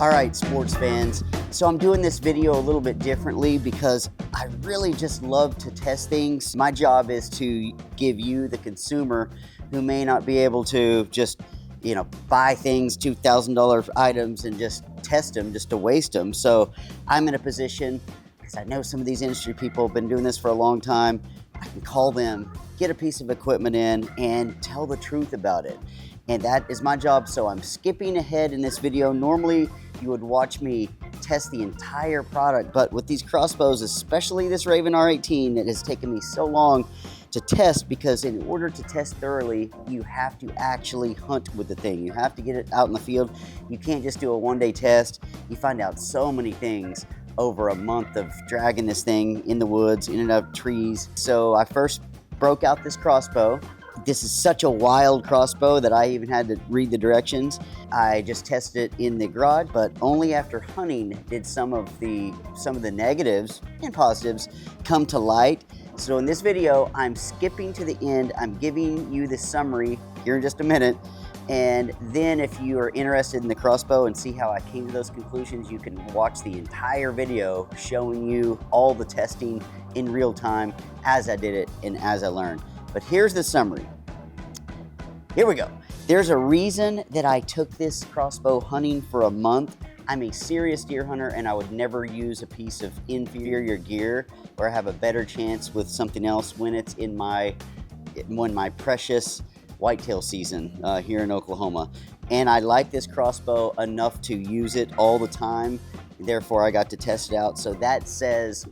All right, sports fans. So I'm doing this video a little bit differently because I really just love to test things. My job is to give you, the consumer, who may not be able to just, buy things, $2,000 items and just test them, just to waste them. So I'm in a position, because I know some of these industry people have been doing this for a long time, I can call them, get a piece of equipment in, and tell the truth about it. And that is my job, so I'm skipping ahead in this video. Normally, you would watch me test the entire product, but with these crossbows, especially this Ravin R18, it has taken me so long to test, because in order to test thoroughly, you have to actually hunt with the thing. You have to get it out in the field. You can't just do a one-day test. You find out so many things over a month of dragging this thing in the woods, in and out of trees. So I first broke out this crossbow. This is such a wild crossbow that I even had to read the directions. I just tested it in the garage, but only after hunting did some of the negatives and positives come to light. So in this video, I'm skipping to the end. I'm giving you the summary here in just a minute. And then if you are interested in the crossbow and see how I came to those conclusions, you can watch the entire video showing you all the testing in real time as I did it and as I learned. But here's the summary. Here we go. There's a reason that I took this crossbow hunting for a month. I'm a serious deer hunter, and I would never use a piece of inferior gear or have a better chance with something else when it's in my precious whitetail season here in Oklahoma. And I like this crossbow enough to use it all the time. Therefore, I got to test it out. So that says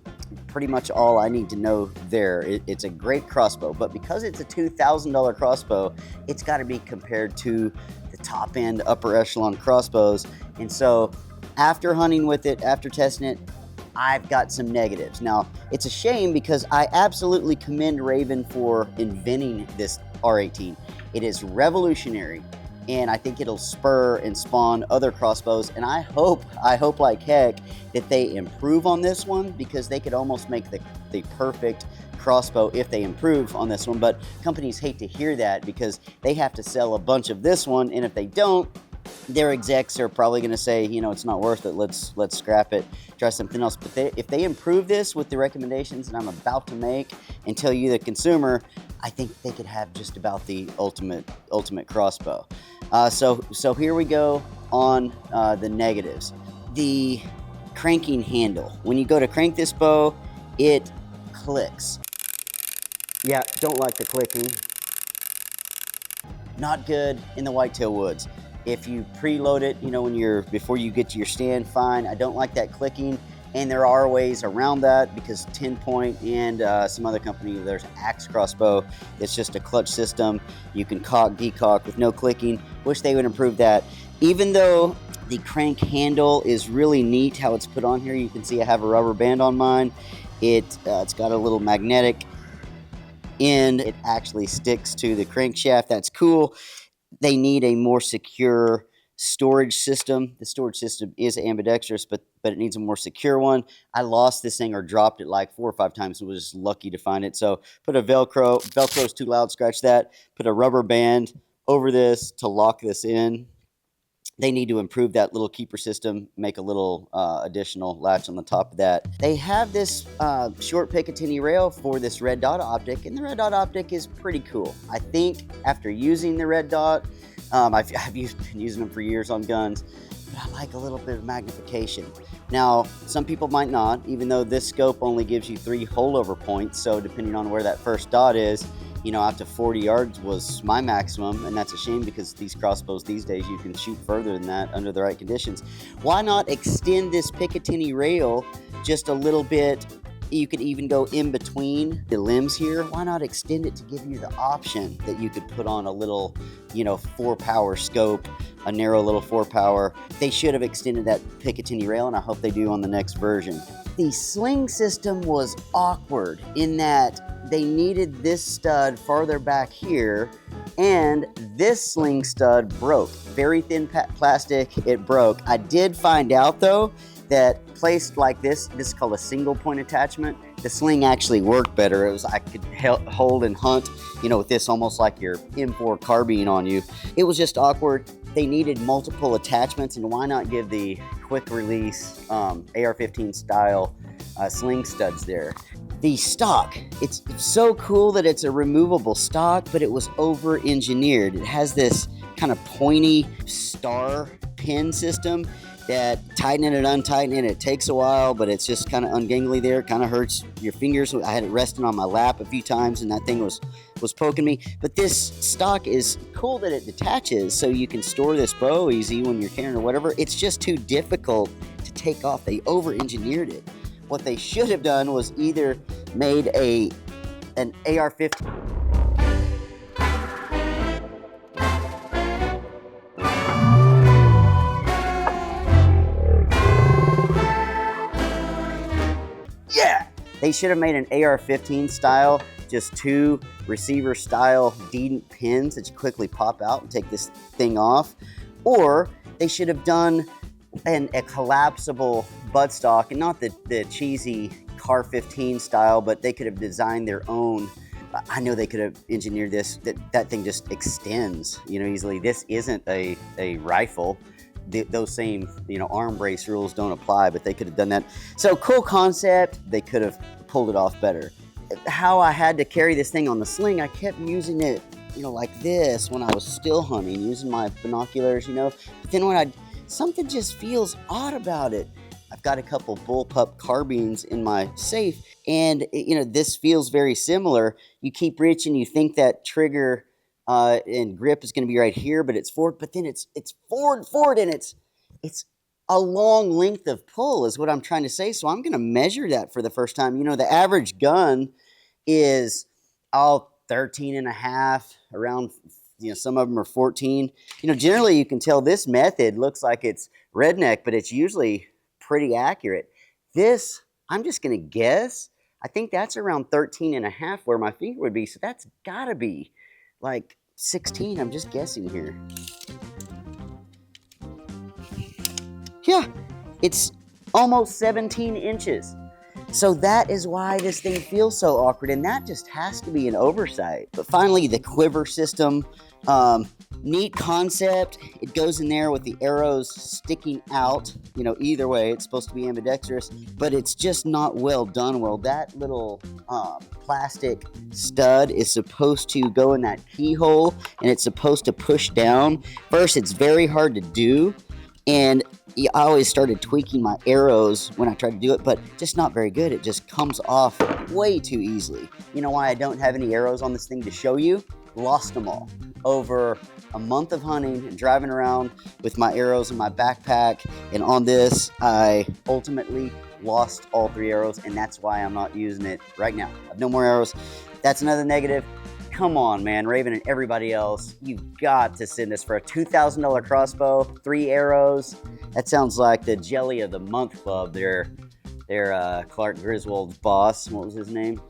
pretty much all I need to know there. It's a great crossbow, but because it's a $2,000 crossbow, it's got to be compared to the top end upper echelon crossbows. And so after hunting with it, after testing it, I've got some negatives. Now, it's a shame because I absolutely commend Ravin for inventing this R18. It is revolutionary, and I think it'll spur and spawn other crossbows. And I hope like heck that they improve on this one, because they could almost make the perfect crossbow if they improve on this one. But companies hate to hear that because they have to sell a bunch of this one, and if they don't, their execs are probably going to say, it's not worth it. Let's scrap it, try something else. But if they improve this with the recommendations that I'm about to make and tell you, the consumer, I think they could have just about the ultimate crossbow. So here we go on the negatives. The cranking handle. When you go to crank this bow, it clicks. Yeah, don't like the clicking. Not good in the whitetail woods. If you preload it, before you get to your stand, fine. I don't like that clicking, and there are ways around that, because 10 Point and some other company, there's Axe crossbow. It's just a clutch system. You can cock, decock with no clicking. Wish they would improve that. Even though the crank handle is really neat how it's put on here. You can see I have a rubber band on mine. It's got a little magnetic end. It actually sticks to the crankshaft. That's cool. They need a more secure storage system. The storage system is ambidextrous, but it needs a more secure one. I lost this thing or dropped it like 4 or 5 times and was just lucky to find it. So put a Velcro's too loud, scratch that. Put a rubber band over this to lock this in. They need to improve that little keeper system, make a little additional latch on the top of that. They have this short Picatinny rail for this red dot optic, and the red dot optic is pretty cool. I think after using the red dot, I've been using them for years on guns, but I like a little bit of magnification. Now, some people might not, even though this scope only gives you 3 holdover points, so depending on where that first dot is, out to 40 yards was my maximum, and that's a shame because these crossbows these days, you can shoot further than that under the right conditions. Why not extend this Picatinny rail just a little bit? You could even go in between the limbs here. Why not extend it to give you the option that you could put on a little, 4-power scope, a narrow little 4-power. They should have extended that Picatinny rail, and I hope they do on the next version. The sling system was awkward in that they needed this stud farther back here, and this sling stud broke. Very thin plastic, it broke. I did find out though that placed like this is called a single point attachment. The sling actually worked better. I could hold and hunt, with this almost like your M4 carbine on you. It was just awkward. they needed multiple attachments, and why not give the quick release AR-15 style sling studs there. The stock, it's so cool that it's a removable stock, but it was over engineered. It has this kind of pointy star pin system that tightening it, untightening it takes a while, but it's just kind of ungangly there. It kind of hurts your fingers. I had it resting on my lap a few times and that thing was poking me. But this stock is cool that it detaches so you can store this bow easy when you're carrying or whatever. It's just too difficult to take off. They over engineered it. What they should have done was either made an AR-15. Yeah! They should have made an AR-15 style, just 2 receiver style dedent pins that you quickly pop out and take this thing off. Or they should have done a collapsible buttstock, and not the cheesy Car 15 style, but they could have designed their own. I know they could have engineered this, that thing just extends, easily. This isn't a rifle. Those same, arm brace rules don't apply, but they could have done that. So cool concept. They could have pulled it off better. How I had to carry this thing on the sling, I kept using it, like this when I was still hunting, using my binoculars, But then when something just feels odd about it. I've got a couple bullpup carbines in my safe, and this feels very similar. You keep reaching, you think that trigger and grip is going to be right here, but it's forward. But then it's forward, and it's a long length of pull is what I'm trying to say. So I'm going to measure that for the first time. The average gun is 13 and a half, around. Some of them are 14. Generally you can tell this method looks like it's redneck, but it's usually pretty accurate. This, I'm just going to guess. I think that's around 13 and a half where my finger would be. So that's got to be like 16. I'm just guessing here. Yeah, it's almost 17 inches. So that is why this thing feels so awkward, and that just has to be an oversight. But finally, the quiver system, neat concept. It goes in there with the arrows sticking out. Either way, it's supposed to be ambidextrous, but it's just not well done. Well, that little plastic stud is supposed to go in that keyhole, and it's supposed to push down. First, it's very hard to do, and I always started tweaking my arrows when I tried to do it, but just not very good. It just comes off way too easily. You know why I don't have any arrows on this thing to show you? Lost them all. Over a month of hunting and driving around with my arrows in my backpack, and on this, I ultimately lost all 3 arrows, and that's why I'm not using it right now. I have no more arrows. That's another negative. Come on, man, Ravin and everybody else, you've got to send us for a $2,000 crossbow, 3 arrows. That sounds like the Jelly of the Month Club. Their Clark Griswold's boss. What was his name?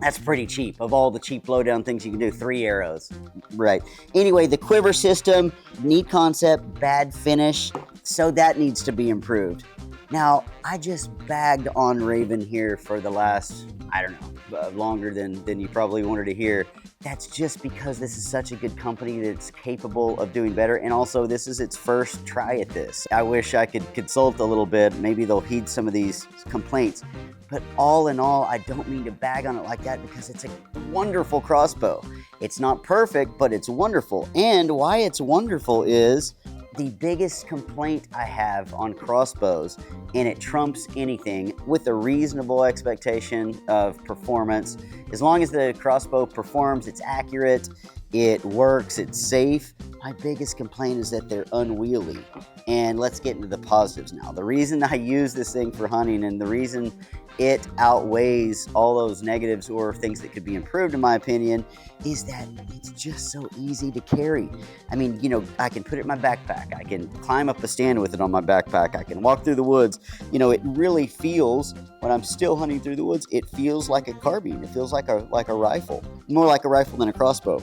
That's pretty cheap. Of all the cheap lowdown things you can do, 3 arrows. Right. Anyway, the quiver system, neat concept, bad finish. So that needs to be improved. Now, I just bagged on Ravin here for the last, I don't know, longer than you probably wanted to hear. That's just because this is such a good company that's capable of doing better. And also, this is its first try at this. I wish I could consult a little bit. Maybe they'll heed some of these complaints. But all in all, I don't mean to bag on it like that because it's a wonderful crossbow. It's not perfect, but it's wonderful. And why it's wonderful is the biggest complaint I have on crossbows, and it trumps anything, with a reasonable expectation of performance. As long as the crossbow performs, it's accurate, it works, it's safe. My biggest complaint is that they're unwieldy. And let's get into the positives now. The reason I use this thing for hunting, and the reason it outweighs all those negatives or things that could be improved, in my opinion, is that it's just so easy to carry. I mean, I can put it in my backpack. I can climb up a stand with it on my backpack. I can walk through the woods. It really feels, when I'm still hunting through the woods, it feels like a carbine. It feels like a rifle. More like a rifle than a crossbow.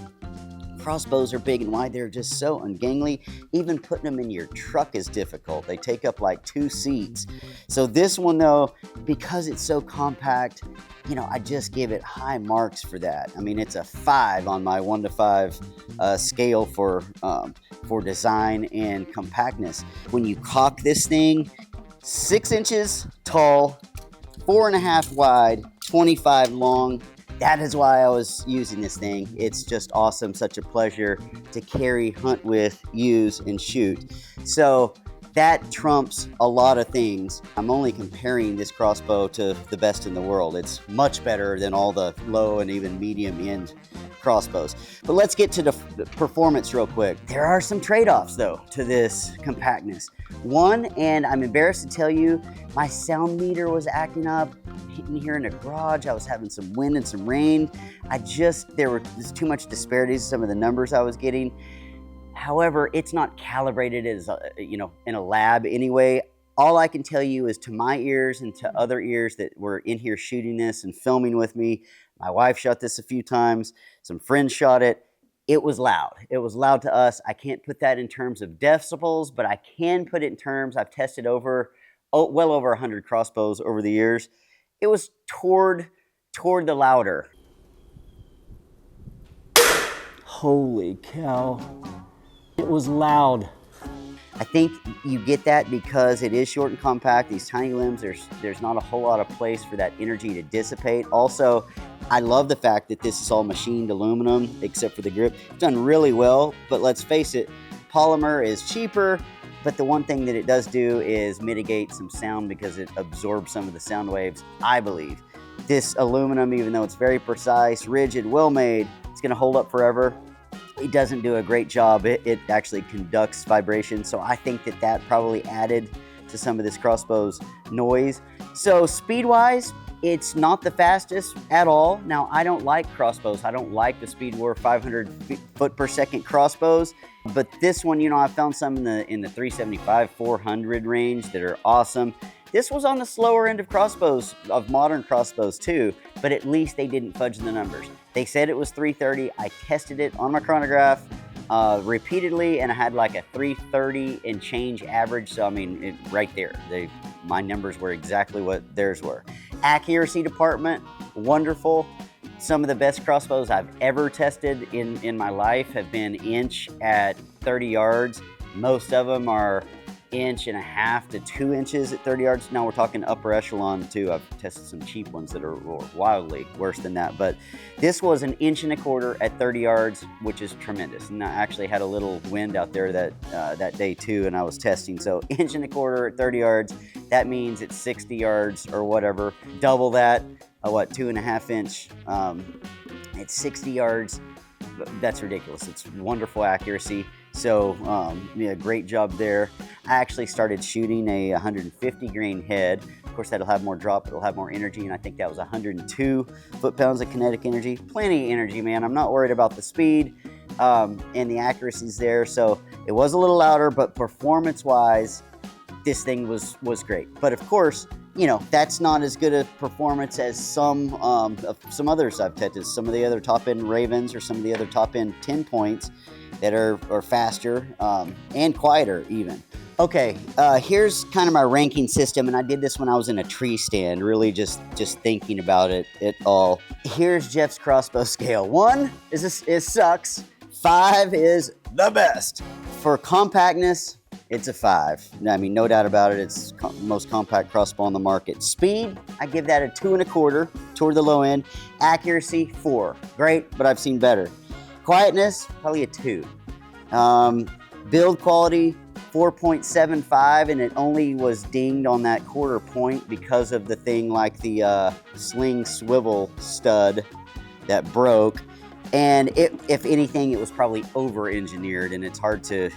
crossbows are big and why they're just so ungainly. Even putting them in your truck is difficult. They take up like 2 seats. So this one though, because it's so compact, you know, I just give it high marks for that. I mean, it's a 5 on my 1 to 5 scale for design and compactness. When you cock this thing, 6 inches tall, 4.5 wide, 25 long. That is why I was using this thing. It's just awesome, such a pleasure to carry, hunt with, use, and shoot. So that trumps a lot of things. I'm only comparing this crossbow to the best in the world. It's much better than all the low and even medium end crossbows. But let's get to the performance real quick. There are some trade-offs though to this compactness. One, and I'm embarrassed to tell you, my sound meter was acting up. Hitting here in the garage, I was having some wind and some rain. There was too much disparities in some of the numbers I was getting. However, it's not calibrated as you know, in a lab anyway. All I can tell you is to my ears and to other ears that were in here shooting this and filming with me. My wife shot this a few times. Some friends shot it. It was loud. It was loud to us. I can't put that in terms of decibels, but I can put it in terms, I've tested well over 100 crossbows over the years. It was toward the louder. Holy cow. It was loud. I think you get that because it is short and compact. These tiny limbs, there's not a whole lot of place for that energy to dissipate. Also, I love the fact that this is all machined aluminum, except for the grip. It's done really well, but let's face it, polymer is cheaper, but the one thing that it does do is mitigate some sound because it absorbs some of the sound waves, I believe. This aluminum, even though it's very precise, rigid, well-made, it's gonna hold up forever. It doesn't do a great job. It actually conducts vibration, so I think that probably added to some of this crossbow's noise. So speed-wise, it's not the fastest at all. Now, I don't like crossbows. I don't like the Speedwar 500 foot per second crossbows, but this one, you know, I found some in the 375, 400 range that are awesome. This was on the slower end of crossbows, of modern crossbows too, but at least they didn't fudge the numbers. They said it was 330. I tested it on my chronograph repeatedly, and I had like a 330 and change average. So I mean, right there, my numbers were exactly what theirs were. Accuracy department, wonderful. Some of the best crossbows I've ever tested in my life have been inch at 30 yards. Most of them are 1.5 to 2 inches at 30 yards. Now we're talking upper echelon too. I've tested some cheap ones that are wildly worse than that, but this was 1.25 inches at 30 yards, which is tremendous. And I actually had a little wind out there that day too, and I was testing. So 1.25 inches at 30 yards, that means it's 60 yards or whatever. Double that, 2.5 inch at 60 yards. That's ridiculous. It's wonderful accuracy. So yeah, great job there. I actually started shooting a 150 grain head. Of course, that'll have more drop, it'll have more energy, and I think that was 102 foot-pounds of kinetic energy. Plenty of energy, man. I'm not worried about the speed and the accuracy's there. So it was a little louder, but performance-wise, this thing was great. But of course, you know, that's not as good a performance as some others I've tested. Some of the other top-end Ravens or some of the other top-end 10 points that are faster and quieter even. Okay, here's kind of my ranking system, and I did this when I was in a tree stand, really just thinking about it all. Here's Jeff's crossbow scale. 1 is sucks, 5 is the best. For compactness, it's a 5. I mean, no doubt about it, it's the most compact crossbow on the market. Speed, I give that a 2.25 toward the low end. Accuracy, 4. Great, but I've seen better. Quietness, probably a 2. Build quality, 4.75, and it only was dinged on that quarter point because of the thing like the sling swivel stud that broke. And if anything, it was probably over-engineered, and it's hard to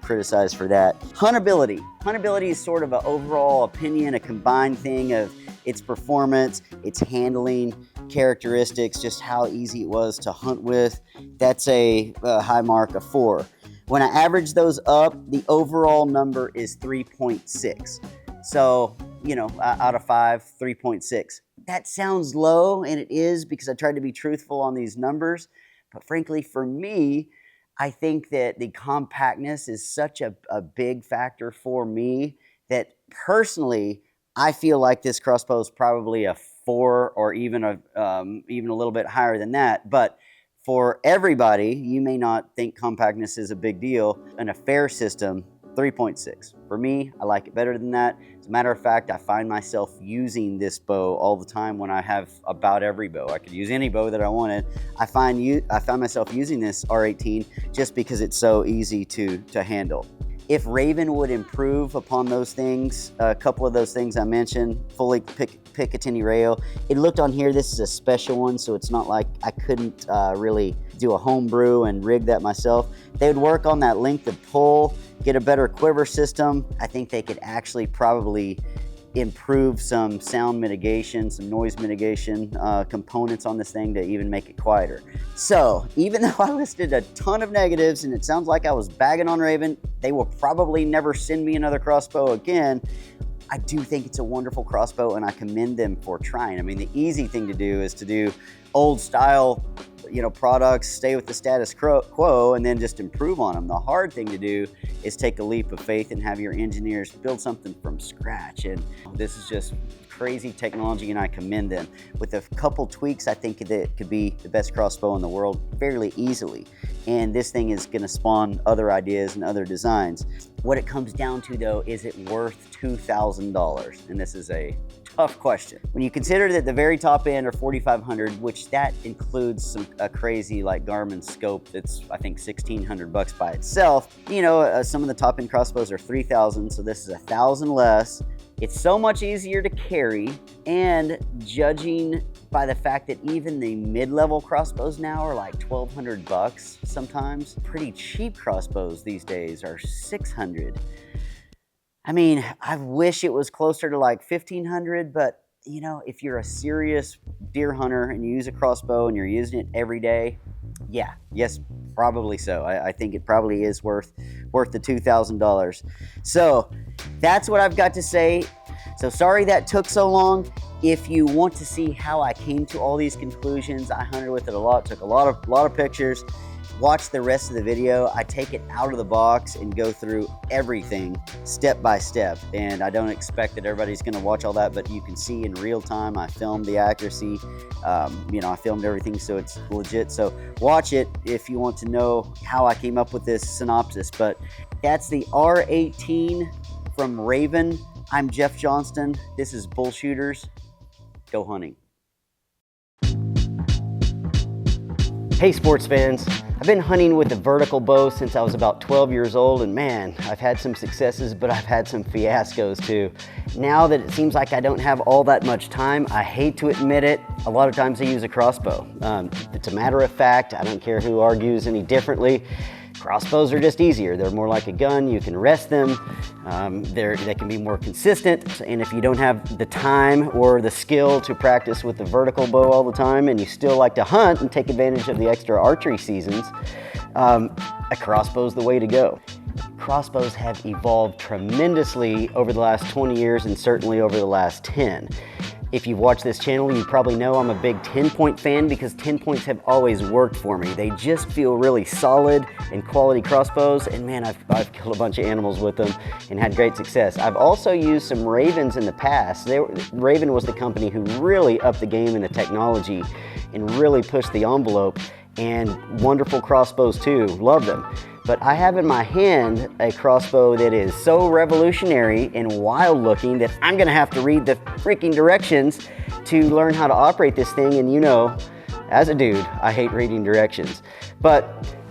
criticize for that. Huntability. Huntability is sort of an overall opinion, a combined thing of its performance, its handling characteristics, just how easy it was to hunt with. That's a high mark of 4. When I average those up, the overall number is 3.6. So, you know, out of 5, 3.6. That sounds low, and it is because I tried to be truthful on these numbers. But frankly, for me, I think that the compactness is such a big factor for me that personally, I feel like this crossbow is probably a 4 or even a little bit higher than that. But for everybody, you may not think compactness is a big deal. In a fair system, 3.6. For me, I like it better than that. As a matter of fact, I find myself using this bow all the time when I have about every bow. I could use any bow that I wanted. I find myself using this R18 just because it's so easy to handle. If Ravin would improve upon those things, a couple of those things I mentioned, fully Picatinny rail. It looked on here, this is a special one, so it's not like I couldn't really do a home brew and rig that myself. They would work on that length of pull, get a better quiver system. I think they could actually probably improve some sound mitigation, some noise mitigation components on this thing to even make it quieter. So even though I listed a ton of negatives and it sounds like I was bagging on Ravin, they will probably never send me another crossbow again. I do think it's a wonderful crossbow and I commend them for trying. I mean, the easy thing to do is to do old style, products, stay with the status quo, and then just improve on them. The hard thing to do is take a leap of faith and have your engineers build something from scratch. And this is just crazy technology, and I commend them. With a couple tweaks, I think that it could be the best crossbow in the world fairly easily. And this thing is going to spawn other ideas and other designs. What it comes down to, though, is it worth $2,000? And this is a tough question. When you consider that the very top end are $4,500, which that includes a crazy like Garmin scope that's I think $1,600 by itself. Some of the top end crossbows are $3,000, so this is $1,000 less. It's so much easier to carry, and judging by the fact that even the mid-level crossbows now are like $1,200 sometimes. Pretty cheap crossbows these days are $600. I mean, I wish it was closer to like $1,500, but if you're a serious deer hunter and you use a crossbow and you're using it every day, yes, probably so. I think it probably is worth the $2,000. So that's what I've got to say. So sorry that took so long. If you want to see how I came to all these conclusions, I hunted with it a lot, took a lot of pictures. Watch the rest of the video. I take it out of the box and go through everything step by step. And I don't expect that everybody's gonna watch all that, but you can see in real time, I filmed the accuracy. I filmed everything so it's legit. So watch it if you want to know how I came up with this synopsis. But that's the R18 from Ravin. I'm Jeff Johnston. This is BullShooters. Go hunting. Hey sports fans, I've been hunting with a vertical bow since I was about 12 years old, and man, I've had some successes, but I've had some fiascos too. Now that it seems like I don't have all that much time, I hate to admit it, a lot of times I use a crossbow. It's a matter of fact, I don't care who argues any differently. Crossbows are just easier. They're more like a gun. You can rest them. They can be more consistent. And if you don't have the time or the skill to practice with the vertical bow all the time, and you still like to hunt and take advantage of the extra archery seasons, a crossbow is the way to go. Crossbows have evolved tremendously over the last 20 years and certainly over the last 10. If you've watched this channel, you probably know I'm a big 10-point fan because 10 points have always worked for me. They just feel really solid and quality crossbows, and man, I've killed a bunch of animals with them and had great success. I've also used some Ravins in the past. Ravin was the company who really upped the game in the technology and really pushed the envelope, and wonderful crossbows too, love them. But I have in my hand a crossbow that is so revolutionary and wild looking that I'm gonna have to read the freaking directions to learn how to operate this thing. And as a dude, I hate reading directions. But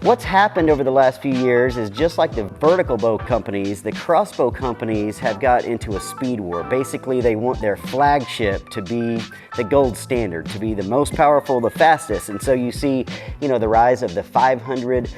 what's happened over the last few years is just like the vertical bow companies, the crossbow companies have got into a speed war. Basically, they want their flagship to be the gold standard, to be the most powerful, the fastest. And so you see, the rise of the 500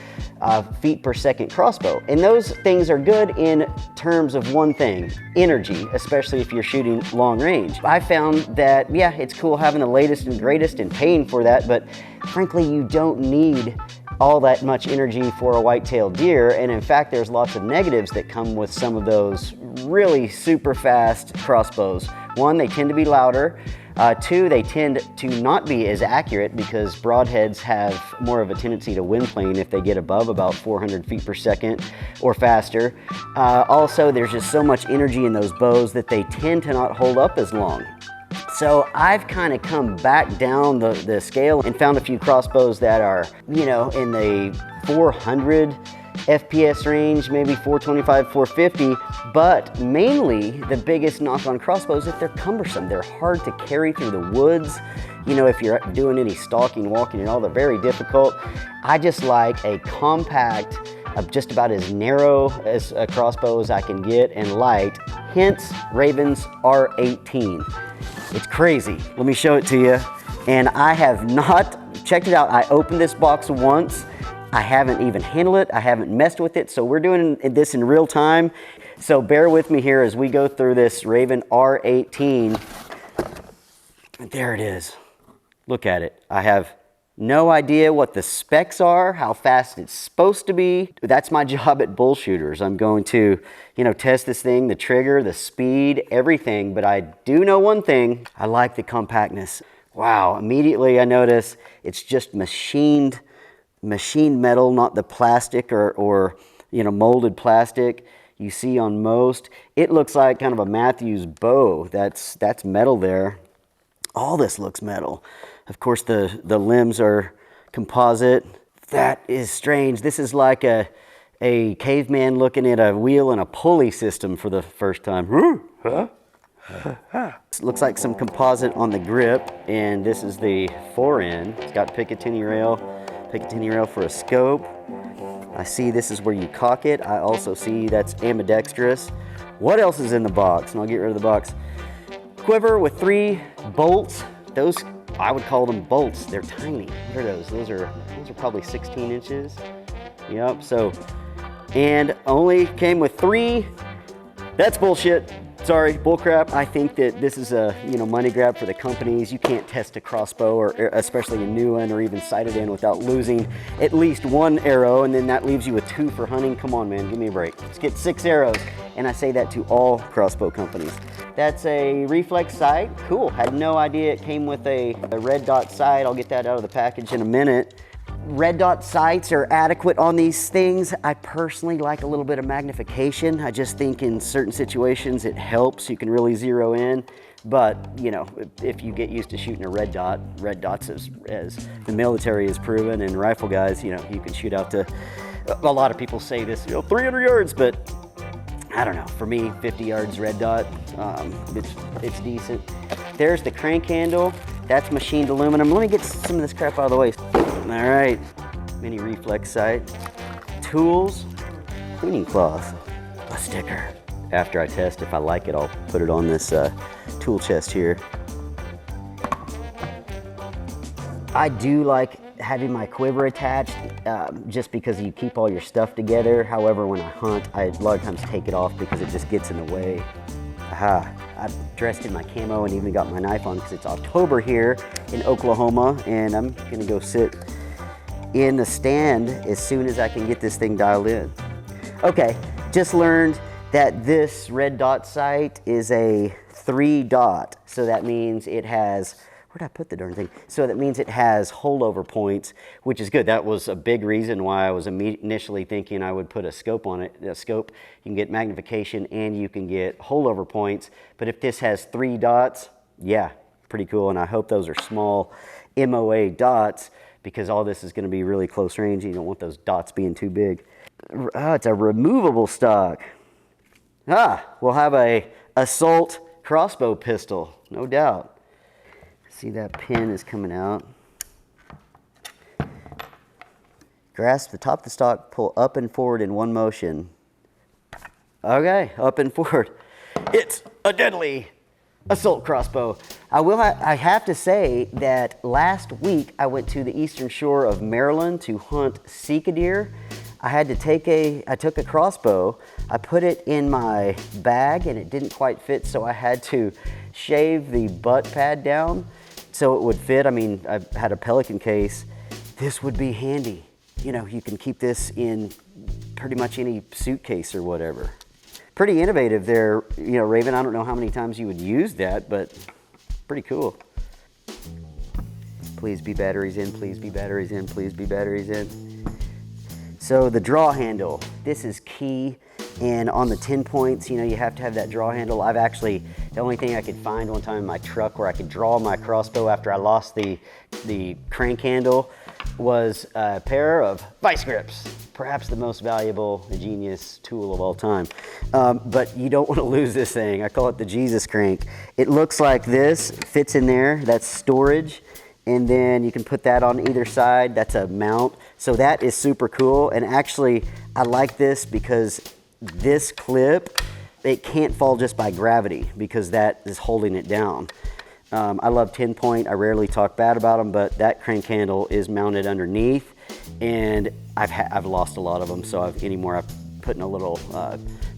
feet per second crossbow. And those things are good in terms of one thing, energy, especially if you're shooting long range. I found that, it's cool having the latest and greatest and paying for that, but frankly, you don't need all that much energy for a white-tailed deer. And in fact, there's lots of negatives that come with some of those really super fast crossbows. One, they tend to be louder. Two, they tend to not be as accurate because broadheads have more of a tendency to wind plane if they get above about 400 feet per second or faster. Also, there's just so much energy in those bows that they tend to not hold up as long. So I've kind of come back down the scale and found a few crossbows that are, you know, in the 400 FPS range, maybe 425, 450, but mainly the biggest knock on crossbows is that they're cumbersome. They're hard to carry through the woods. You know, if you're doing any stalking, walking and all, they're very difficult. I just like a compact, just about as narrow as a crossbow as I can get and light, hence Ravin R18. It's crazy. Let me show it to you. And I have not checked it out. I opened this box once. I haven't even handled it. I haven't messed with it. So we're doing this in real time. So bear with me here as we go through this Ravin R18. There it is. Look at it. I have no idea what the specs are, how fast it's supposed to be. That's my job at BullShooters. I'm going to, you know, test this thing, the trigger, the speed, everything. But I do know one thing. I like the compactness. Wow, immediately I notice it's just machined metal, not the plastic or you know, molded plastic you see on most. It looks like kind of a Matthews bow. That's metal there. All this looks metal. Of course, the limbs are composite. That is strange. This is like a caveman looking at a wheel and a pulley system for the first time. It looks like some composite on the grip, and this is the forend. It's got Picatinny rail for a scope. I see this is where you cock it. I also see that's ambidextrous. What else is in the box? And I'll get rid of the box. Quiver with 3 bolts. Those, I would call them bolts. They're tiny. What are those? Those are probably 16 inches. Yep, so, and only came with 3. That's bullshit. Sorry, bullcrap. I think that this is a, you know, money grab for the companies. You can't test a crossbow, or especially a new one, or even sight it in without losing at least 1 arrow, and then that leaves you with 2 for hunting. Come on, man, give me a break. Let's get 6 arrows, and I say that to all crossbow companies. That's a reflex sight. Cool. Had no idea it came with a red dot sight. I'll get that out of the package in a minute. Red dot sights are adequate on these things. I personally like a little bit of magnification. I just think in certain situations it helps. You can really zero in. But, you know, if you get used to shooting a red dots as the military has proven, and rifle guys, you know, you can shoot out to, a lot of people say this, you know, 300 yards, but I don't know. For me, 50 yards red dot, it's decent. There's the crank handle. That's machined aluminum. Let me get some of this crap out of the way. All right, mini reflex sight, tools, cleaning cloth, a sticker. After I test, if I like it, I'll put it on this tool chest here. I do like having my quiver attached just because you keep all your stuff together. However, when I hunt, I a lot of times take it off because it just gets in the way. Aha, I've dressed in my camo and even got my knife on because it's October here in Oklahoma, and I'm gonna go sit in the stand as soon as I can get this thing dialed in. Okay, just learned that this red dot sight is a 3 dot. So that means it has, where'd I put the darn thing? So that means it has holdover points, which is good. That was a big reason why I was initially thinking I would put a scope on it. A scope, you can get magnification and you can get holdover points. But if this has 3 dots, yeah, pretty cool. And I hope those are small MOA dots, because all this is going to be really close range. You don't want those dots being too big. Oh, it's a removable stock. We'll have a assault crossbow pistol, no doubt. See, that pin is coming out. Grasp the top of the stock, pull up and forward in one motion. Okay, up and forward. It's a deadly assault crossbow. I have to say that last week I went to the eastern shore of Maryland to hunt sika deer. I took a crossbow, I put it in my bag and it didn't quite fit, so I had to shave the butt pad down so it would fit. I mean, I had a Pelican case. This would be handy. you know, you can keep this in pretty much any suitcase or whatever. Pretty innovative there, you know, Raven. I don't know how many times you would use that, but pretty cool. Please be batteries in, please be batteries in, please be batteries in. So the draw handle, this is key. And on the 10 points, you know, you have to have that draw handle. I've actually, the only thing I could find one time in my truck where I could draw my crossbow after I lost the crank handle was a pair of vice grips. Perhaps the most valuable, ingenious tool of all time. But you don't want to lose this thing. I call it the Jesus crank. It looks like this, fits in there, that's storage. And then you can put that on either side, that's a mount. So that is super cool. And actually, I like this because this clip, it can't fall just by gravity because that is holding it down. I love 10 point. I rarely talk bad about them, but that crank handle is mounted underneath, and I've lost a lot of them. So anymore I've put in a little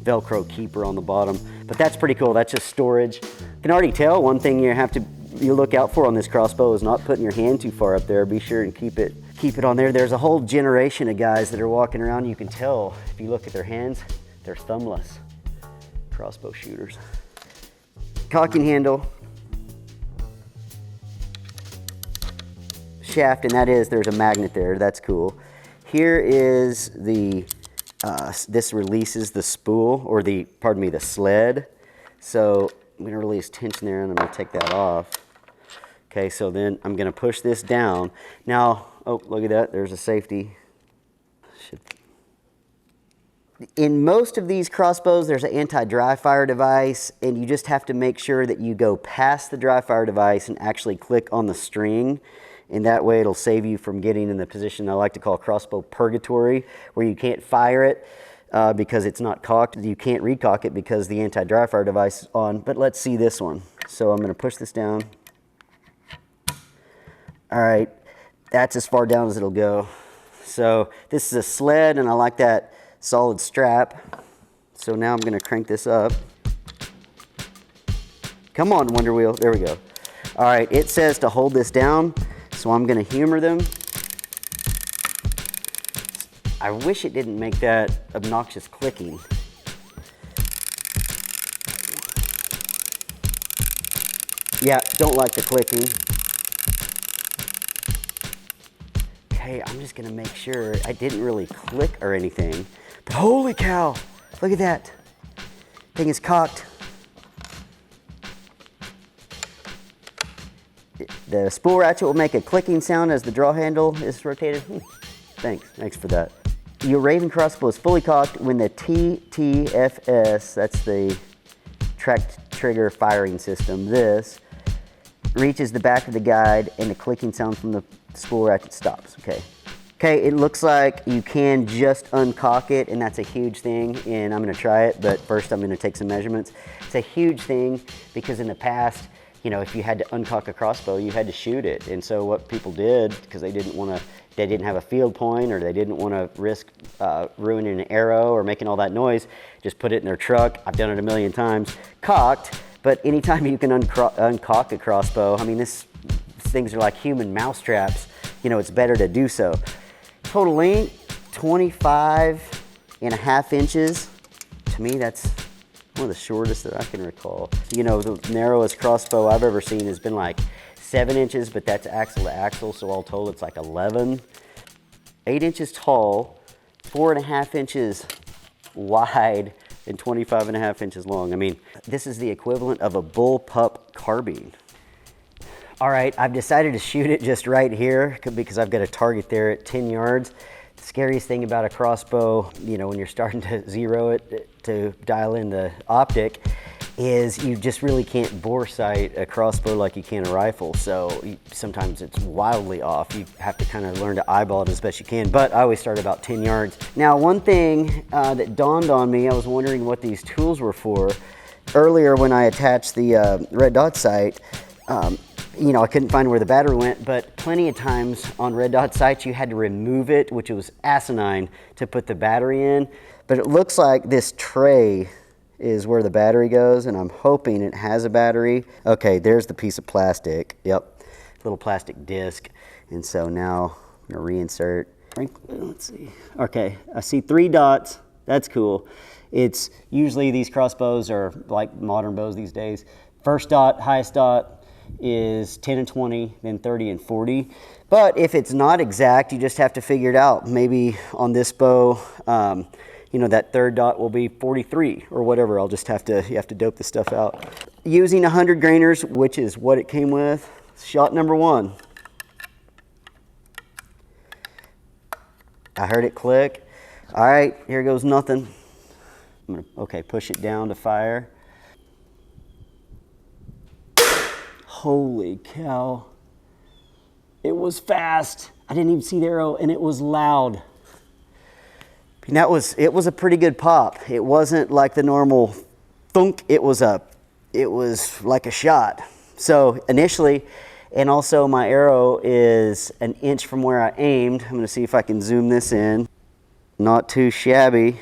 Velcro keeper on the bottom. But that's pretty cool. That's just storage. You can already tell one thing you look out for on this crossbow is not putting your hand too far up there. Be sure and keep it on there. There's a whole generation of guys that are walking around. You can tell if you look at their hands, they're thumbless crossbow shooters. Cocking handle, shaft, and there's a magnet there. That's cool. Here is the this releases the spool, or the sled. So I'm going to release tension there, and I'm going to take that off. Okay, so then I'm going to push this down. Now, oh, look at that. There's a safety. In most of these crossbows, there's an anti-dry fire device, and you just have to make sure that you go past the dry fire device and actually click on the string. And that way it'll save you from getting in the position I like to call crossbow purgatory, where you can't fire it because it's not cocked. You can't recock it because the anti-dry fire device is on. But let's see this one. So I'm going to push this down. All right, that's as far down as it'll go. So this is a sled, and I like that solid strap. So now I'm going to crank this up. Come on, Wonder Wheel. There we go. All right, it says to hold this down, so I'm going to humor them. I wish it didn't make that obnoxious clicking. Yeah, don't like the clicking. Okay, I'm just going to make sure I didn't really click or anything. But holy cow, look at that. Thing is cocked. The spool ratchet will make a clicking sound as the draw handle is rotated. Thanks for that. Your Ravin crossbow is fully cocked when the TTFS, that's the tracked trigger firing system, this reaches the back of the guide and the clicking sound from the spool ratchet stops. Okay, it looks like you can just uncock it, and that's a huge thing, and I'm going to try it, but first I'm going to take some measurements. It's a huge thing because in the past, you know, if you had to uncock a crossbow, you had to shoot it. And so what people did, because they didn't have a field point, or they didn't want to risk ruining an arrow or making all that noise, just put it in their truck. I've done it a million times, cocked. But anytime you can uncock a crossbow, I mean, these things are like human mousetraps. You know, it's better to do so. Total length, 25.5 inches. To me, that's one of the shortest that I can recall. You know, the narrowest crossbow I've ever seen has been like 7 inches, but that's axle to axle, so all told it's like 11. 8 inches tall, 4.5 inches wide, and 25.5 inches long. I mean, this is the equivalent of a bullpup carbine. All right, I've decided to shoot it just right here because I've got a target there at 10 yards. The scariest thing about a crossbow, you know, when you're starting to zero it to dial in the optic, is you just really can't bore sight a crossbow like you can a rifle. So sometimes it's wildly off. You have to kind of learn to eyeball it as best you can, but I always start about 10 yards. Now, one thing that dawned on me, I was wondering what these tools were for. Earlier when I attached the red dot sight, you know, I couldn't find where the battery went, but plenty of times on red dot sights you had to remove it, which was asinine, to put the battery in. But it looks like this tray is where the battery goes, and I'm hoping it has a battery. Okay, there's the piece of plastic. Yep, little plastic disc. And so now I'm gonna reinsert. Let's see. Okay, I see 3 dots. That's cool. It's usually these crossbows are like modern bows these days. First dot, highest dot is 10 and 20, then 30 and 40. But if it's not exact, you just have to figure it out. Maybe on this bow, you know, that third dot will be 43 or whatever. You have to dope this stuff out. Using 100 grainers, which is what it came with. Shot number 1. I heard it click. All right, here goes nothing. I'm gonna, okay, push it down to fire. Holy cow. It was fast. I didn't even see the arrow, and it was loud. And it was a pretty good pop. It wasn't like the normal thunk. It was like a shot. So initially, and also my arrow is an inch from where I aimed. I'm gonna see if I can zoom this in. Not too shabby.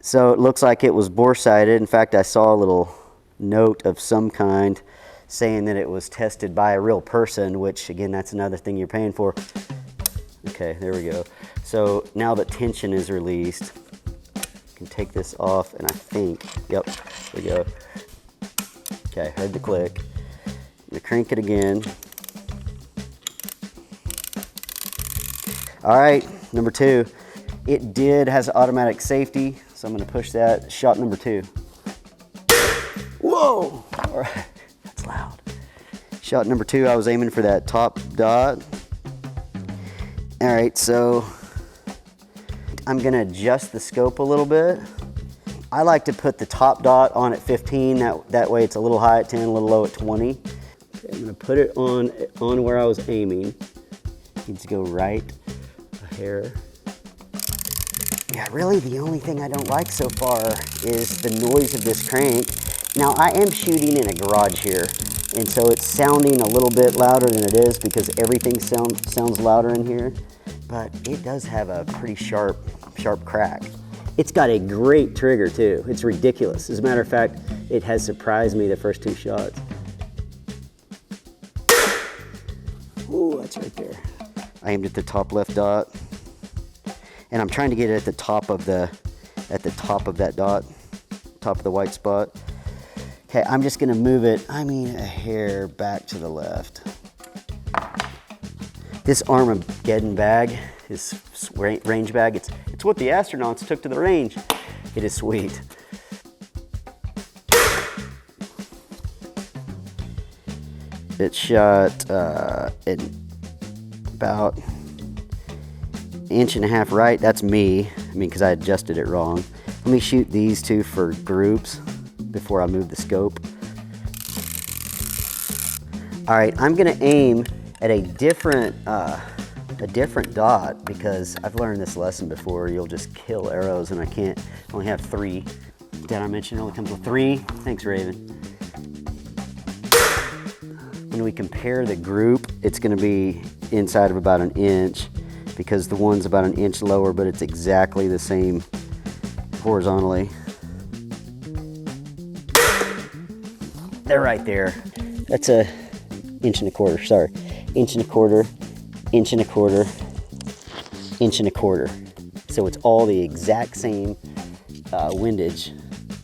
So it looks like it was bore-sighted. In fact, I saw a little note of some kind saying that it was tested by a real person, which again, that's another thing you're paying for. Okay, there we go. So now that tension is released, I can take this off, and I think, yep, there we go. Okay, heard the click. I'm gonna crank it again. All right, number 2. It has automatic safety, so I'm gonna push that. Shot number 2. Whoa! All right, that's loud. Shot number 2, I was aiming for that top dot. All right, so I'm gonna adjust the scope a little bit. I like to put the top dot on at 15, that way it's a little high at 10, a little low at 20. Okay, I'm gonna put it on where I was aiming. Needs to go right a hair. Yeah, really the only thing I don't like so far is the noise of this crank. Now I am shooting in a garage here, and so it's sounding a little bit louder than it is because everything sounds louder in here, but it does have a pretty sharp crack. It's got a great trigger too. It's ridiculous. As a matter of fact, it has surprised me the first 2 shots. Ooh, that's right there. I aimed at the top left dot, and I'm trying to get it at the top of that dot, top of the white spot. Okay, I'm just gonna move it, a hair back to the left. This Armageddon bag, this range bag, it's what the astronauts took to the range. It is sweet. It shot at about 1.5 inches right. That's me, because I adjusted it wrong. Let me shoot these 2 for groups before I move the scope. All right, I'm gonna aim at a different dot because I've learned this lesson before. You'll just kill arrows, and I only have 3. Did I mention it only comes with 3? Thanks, Raven. When we compare the group, it's gonna be inside of about 1 inch because the one's about 1 inch lower, but it's exactly the same horizontally. They're right there. That's 1.25 inches, sorry. 1.25 inches, 1.25 inches, 1.25 inches. So it's all the exact same windage.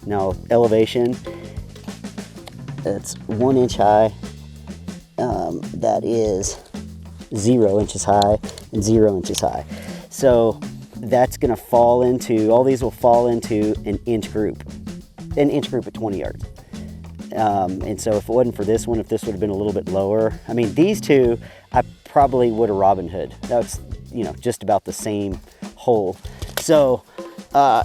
Now elevation, that's 1 inch high. That is 0 inches high and 0 inches high. So that's gonna fall into, all these will fall into an inch group at 20 yards. And so if it wasn't for this one, if this would have been a little bit lower, these 2, I probably would have Robin Hood. That's, just about the same hole. So,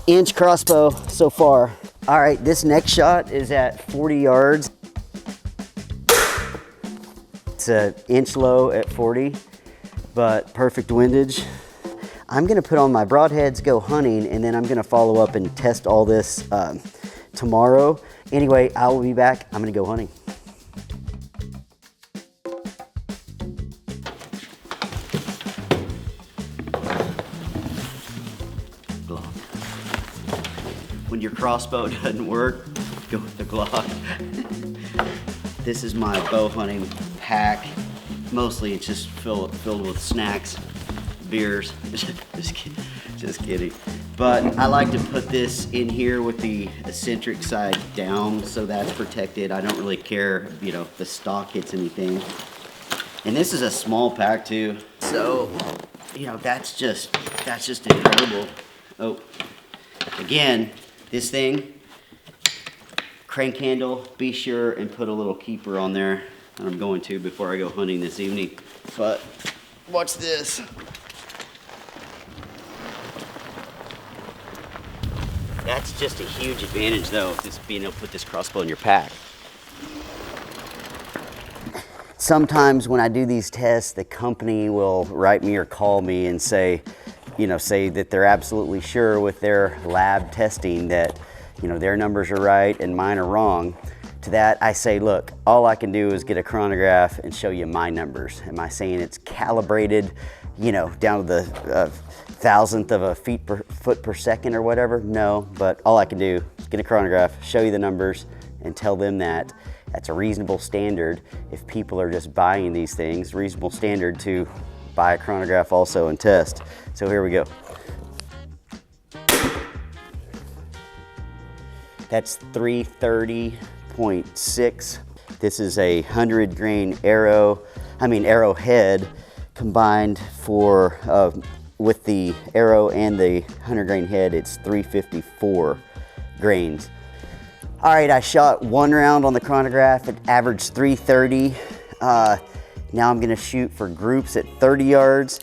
inch crossbow so far. All right, this next shot is at 40 yards. It's 1 inch low at 40, but perfect windage. I'm gonna put on my broadheads, go hunting, and then I'm gonna follow up and test all this tomorrow. Anyway, I will be back. I'm gonna go hunting. Glock. When your crossbow doesn't work, go with the Glock. This is my bow hunting pack. Mostly it's just filled with snacks, beers. Just kidding. But I like to put this in here with the eccentric side down, so that's protected. I don't really care, you know, if the stock hits anything. And this is a small pack too, so you know, that's just incredible. Oh, again, this thing, crank handle, be sure and put a little keeper on there. And I'm going to before I go hunting this evening. But watch this. That's just a huge advantage though, just being able to put this crossbow in your pack. Sometimes when I do these tests, the company will write me or call me and say, you know, say that they're absolutely sure with their lab testing that, you know, their numbers are right and mine are wrong. To that, I say, look, all I can do is get a chronograph and show you my numbers. Am I saying it's calibrated, you know, down to the thousandth of a foot per second or whatever? No, but all I can do is get a chronograph, show you the numbers, and tell them that that's a reasonable standard. If people are just buying these things, reasonable standard to buy a chronograph also and test. So here we go. That's 330.6. This is a 100 grain arrowhead combined for, with the arrow and the 100 grain head, it's 354 grains. All right, I shot one round on the chronograph. It averaged 330. Now I'm gonna shoot for groups at 30 yards.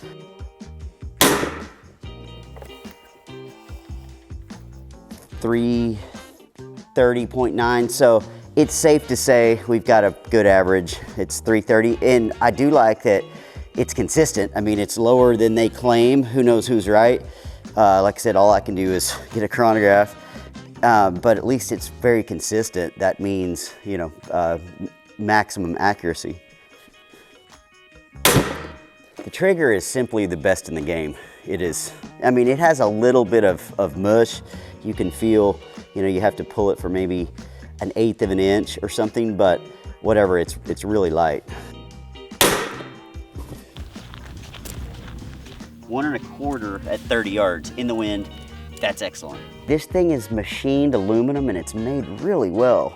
330.9, so it's safe to say we've got a good average. It's 330, and I do like that it's consistent. I mean, it's lower than they claim. Who knows who's right? Like I said, all I can do is get a chronograph, but at least it's very consistent. That means, you know, maximum accuracy. The trigger is simply the best in the game. It is, I mean, it has a little bit of mush. You can feel, you know, you have to pull it for maybe 1/8 of an inch or something, but whatever, it's really light. 1 1/4 at 30 yards in the wind. That's excellent. This thing is machined aluminum and it's made really well.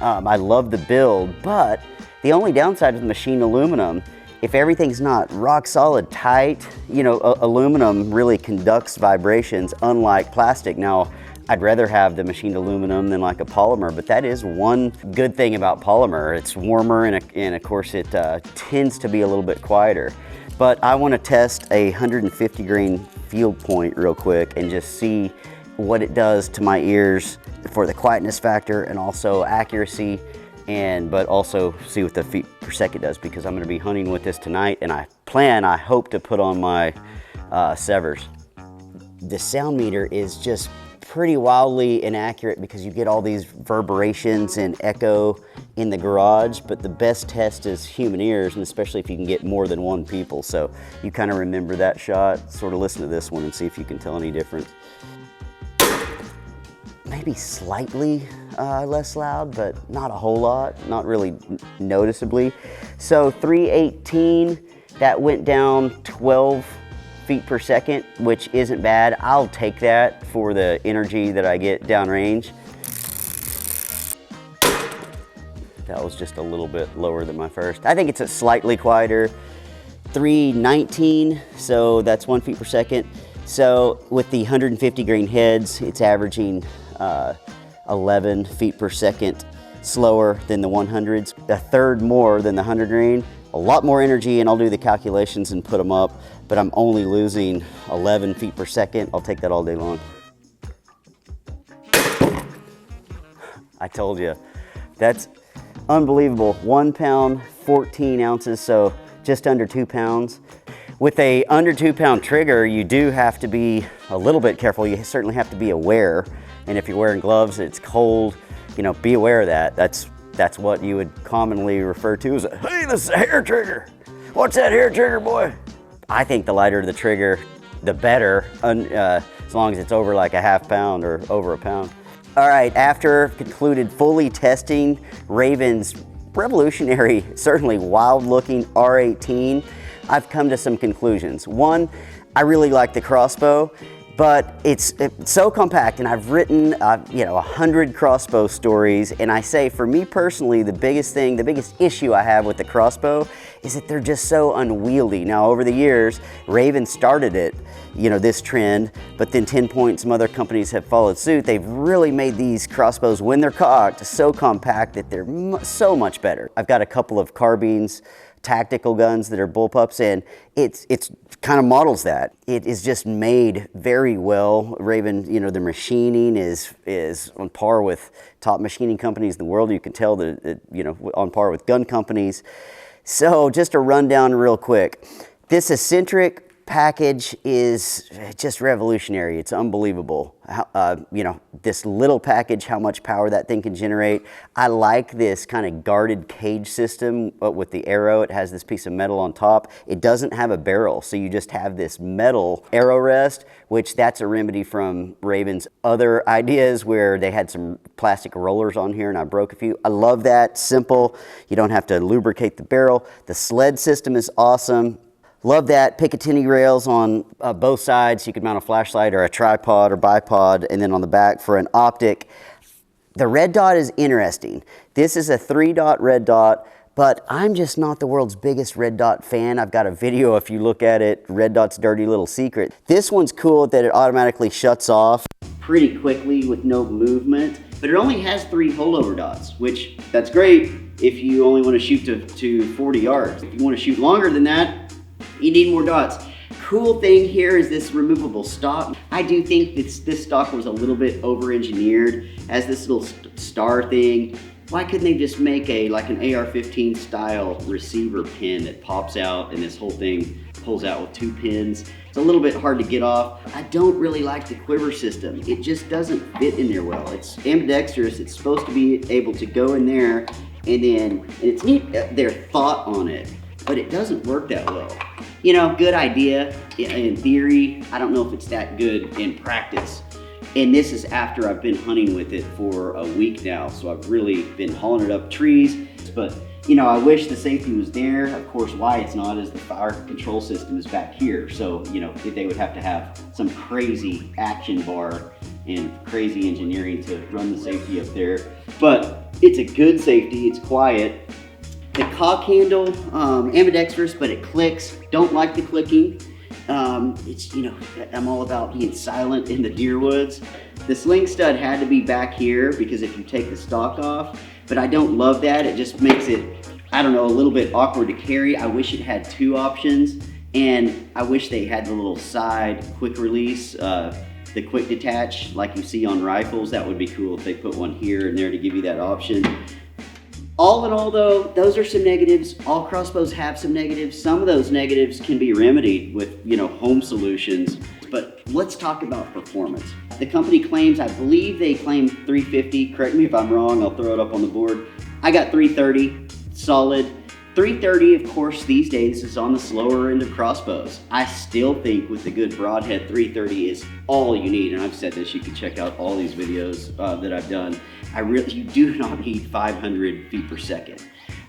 I love the build, but the only downside of the machined aluminum, if everything's not rock solid tight, you know, aluminum really conducts vibrations unlike plastic. Now, I'd rather have the machined aluminum than like a polymer, but that is one good thing about polymer. It's warmer and of course it tends to be a little bit quieter. But I want to test a 150 grain field point real quick and just see what it does to my ears for the quietness factor and also accuracy, but also see what the feet per second does, because I'm going to be hunting with this tonight and I hope to put on my severs. The sound meter is just pretty wildly inaccurate because you get all these reverberations and echo in the garage, but the best test is human ears, and especially if you can get more than one people. So you kind of remember that shot, sort of listen to this one and see if you can tell any difference. Maybe slightly less loud, but not a whole lot, not really noticeably. So 318, that went down 12 feet per second, which isn't bad. I'll take that for the energy that I get downrange. That was just a little bit lower than my first. I think it's a slightly quieter. 319, so that's 1 foot per second. So with the 150 grain heads, it's averaging 11 feet per second slower than the 100s, a third more than the 100 grain. A lot more energy, and I'll do the calculations and put them up, but I'm only losing 11 feet per second. I'll take that all day long. I told you, that's unbelievable. 1 pound, 14 ounces, so just under 2 pounds. With a under 2 pound trigger, you do have to be a little bit careful. You certainly have to be aware, and if you're wearing gloves, it's cold, you know, be aware of that. That's what you would commonly refer to as, hey, this is a hair trigger. What's that hair trigger, boy? I think the lighter the trigger, the better, as long as it's over like a ½ pound or over a pound. All right, after concluded fully testing Ravin's revolutionary, certainly wild looking R18, I've come to some conclusions. One, I really like the crossbow, but it's so compact, and I've written, 100 crossbow stories, and I say, for me personally, the biggest issue I have with the crossbow is that they're just so unwieldy. Now, over the years, Ravin started it, this trend, but then 10 Point, some other companies have followed suit. They've really made these crossbows, when they're cocked, so compact that they're so much better. I've got a couple of carbines, tactical guns that are bullpups, and it's kind of models that. It is just made very well. Ravin, the machining is on par with top machining companies in the world. You can tell that on par with gun companies. So just a rundown real quick. This eccentric package is just revolutionary. It's unbelievable. This little package, how much power that thing can generate. I like this kind of guarded cage system, but with the arrow, it has this piece of metal on top. It doesn't have a barrel, so you just have this metal arrow rest, which that's a remedy from Ravin's other ideas where they had some plastic rollers on here and I broke a few. I love that. Simple. You don't have to lubricate the barrel. The sled system is awesome. Love that. Picatinny rails on both sides. You could mount a flashlight or a tripod or bipod, and then on the back for an optic. The red dot is interesting. This is a 3-dot red dot, but I'm just not the world's biggest red dot fan. I've got a video, if you look at it, red dot's dirty little secret. This one's cool that it automatically shuts off pretty quickly with no movement, but it only has 3 holdover dots, which that's great if you only want to shoot to 40 yards. If you want to shoot longer than that, you need more dots. Cool thing here is this removable stock. I do think this stock was a little bit over-engineered as this little star thing. Why couldn't they just make like an AR-15 style receiver pin that pops out and this whole thing pulls out with 2 pins? It's a little bit hard to get off. I don't really like the quiver system. It just doesn't fit in there well. It's ambidextrous. It's supposed to be able to go in there, and it's neat, their thought on it, but it doesn't work that well. Good idea in theory. I don't know if it's that good in practice. And this is after I've been hunting with it for a week now, so I've really been hauling it up trees. But, I wish the safety was there. Of course, why it's not is the fire control system is back here. So, they would have to have some crazy action bar and crazy engineering to run the safety up there. But it's a good safety, it's quiet. The cock handle, ambidextrous, but it clicks. Don't like the clicking. I'm all about being silent in the deer woods. The sling stud had to be back here because if you take the stock off, but I don't love that. It just makes it, a little bit awkward to carry. I wish it had 2 options, and I wish they had the little side quick release, the quick detach like you see on rifles. That would be cool if they put one here and there to give you that option. All in all though, those are some negatives. All crossbows have some negatives. Some of those negatives can be remedied with, home solutions. But let's talk about performance. The company claims, I believe they claim 350. Correct me if I'm wrong, I'll throw it up on the board. I got 330, solid. 330, of course, these days is on the slower end of crossbows. I still think with the good broadhead, 330 is all you need. And I've said this, you can check out all these videos that I've done. You do not need 500 feet per second.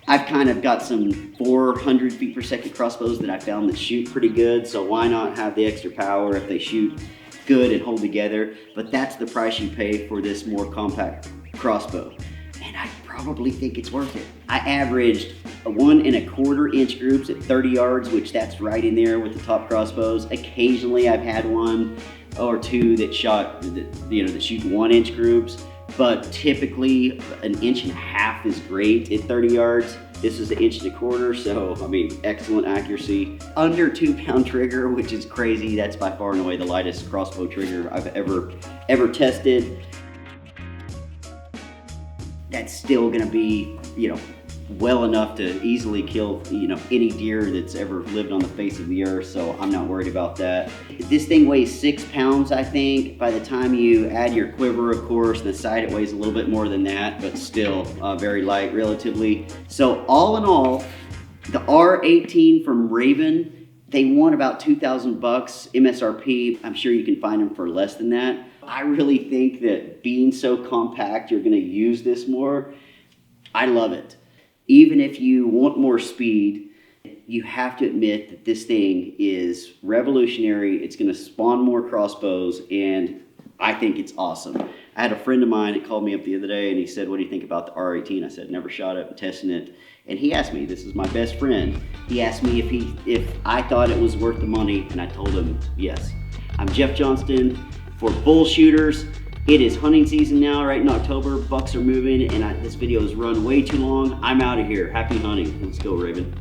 I've kind of got some 400 feet per second crossbows that I found that shoot pretty good, so why not have the extra power if they shoot good and hold together? But that's the price you pay for this more compact crossbow. And I probably think it's worth it. I averaged 1 1/4 inch groups at 30 yards, which that's right in there with the top crossbows. Occasionally I've had 1 or 2 that shoot 1 inch groups. But typically 1.5 inches is great at 30 yards. This is 1.25 inches, so excellent accuracy. Under 2-pound trigger, which is crazy. That's by far and away the lightest crossbow trigger I've ever tested. That's still gonna be, well enough to easily kill, any deer that's ever lived on the face of the earth, so I'm not worried about that. This thing weighs 6 pounds, I think. By the time you add your quiver, of course, the side, it weighs a little bit more than that, but still very light relatively. So all in all, the R18 from Ravin, they want about $2,000 MSRP. I'm sure you can find them for less than that. I really think that being so compact, you're gonna use this more. I love it. Even if you want more speed, you have to admit that this thing is revolutionary. It's going to spawn more crossbows, and I think it's awesome. I had a friend of mine that called me up the other day, and he said, what do you think about the R18? I said, never shot it, I'm testing it. And he asked me, this is my best friend, he asked me if I thought it was worth the money, and I told him yes. I'm Jeff Johnston for BullShooters. It is hunting season now, right in October. Bucks are moving, and this video has run way too long. I'm out of here. Happy hunting. Let's go, Raven.